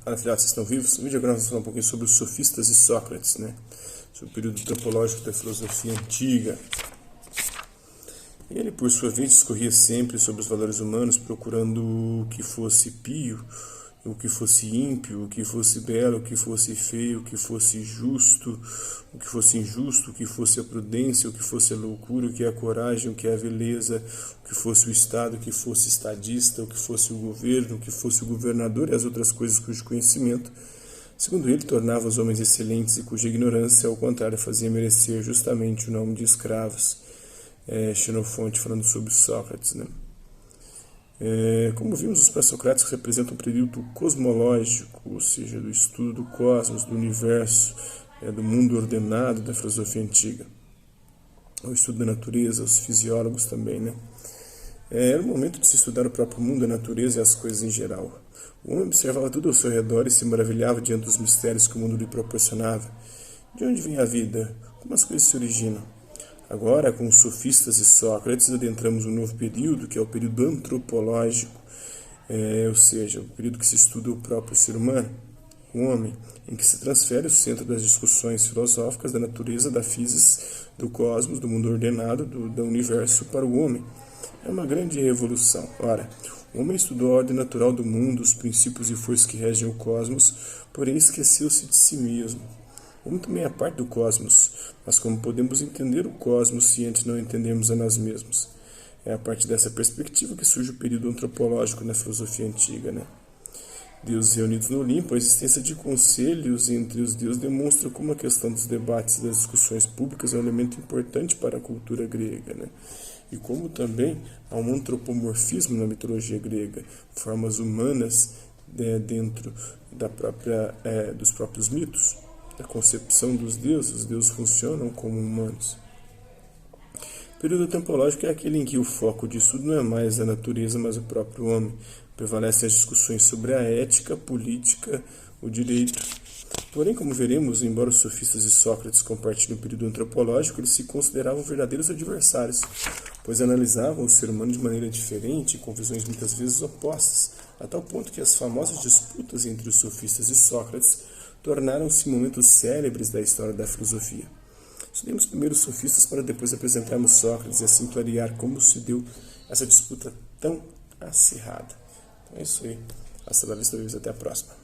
Fala, filhotes, vocês estão vivos? No vídeo agora nós vamos falar um pouquinho sobre os sofistas e Sócrates, né? Sobre o período antropológico da filosofia antiga. Ele, por sua vez, discorria sempre sobre os valores humanos, procurando o que fosse pio, o que fosse ímpio, o que fosse belo, o que fosse feio, o que fosse justo, o que fosse injusto, o que fosse a prudência, o que fosse a loucura, o que é a coragem, o que é a beleza, o que fosse o Estado, o que fosse estadista, o que fosse o governo, o que fosse o governador e as outras coisas cujo conhecimento, segundo ele, tornava os homens excelentes e cuja ignorância, ao contrário, fazia merecer justamente o nome de escravos. Xenofonte falando sobre Sócrates, né? Como vimos, os pré-socráticos representam um período cosmológico, ou seja, do estudo do cosmos, do universo, do mundo ordenado da filosofia antiga. O estudo da natureza, os fisiólogos também, né? Era o momento de se estudar o próprio mundo, a natureza e as coisas em geral. O homem observava tudo ao seu redor e se maravilhava diante dos mistérios que o mundo lhe proporcionava. De onde vem a vida? Como as coisas se originam? Agora, com os sofistas e Sócrates, adentramos um novo período, que é o período antropológico, ou seja, o período que se estuda o próprio ser humano, o homem, em que se transfere o centro das discussões filosóficas da natureza, da física, do cosmos, do mundo ordenado, do universo para o homem. É uma grande revolução. Ora, o homem estudou a ordem natural do mundo, os princípios e forças que regem o cosmos, porém esqueceu-se de si mesmo. O homem também é parte do cosmos, mas como podemos entender o cosmos se antes não entendemos a nós mesmos? É a partir dessa perspectiva que surge o período antropológico na filosofia antiga, né? Deuses reunidos no Olimpo, a existência de conselhos entre os deuses demonstra como a questão dos debates e das discussões públicas é um elemento importante para a cultura grega, né? E como também há um antropomorfismo na mitologia grega, formas humanas dentro dos próprios mitos. A concepção dos deuses, os deuses funcionam como humanos. O período antropológico é aquele em que o foco de estudo não é mais a natureza, mas o próprio homem. Prevalecem as discussões sobre a ética, a política, o direito. Porém, como veremos, embora os sofistas e Sócrates compartilhem o período antropológico, eles se consideravam verdadeiros adversários, pois analisavam o ser humano de maneira diferente e com visões muitas vezes opostas, a tal ponto que as famosas disputas entre os sofistas e Sócrates tornaram-se momentos célebres da história da filosofia. Estudemos primeiro os sofistas para depois apresentarmos Sócrates e assim clarear como se deu essa disputa tão acirrada. Então é isso aí. Hasta la vista, até a próxima.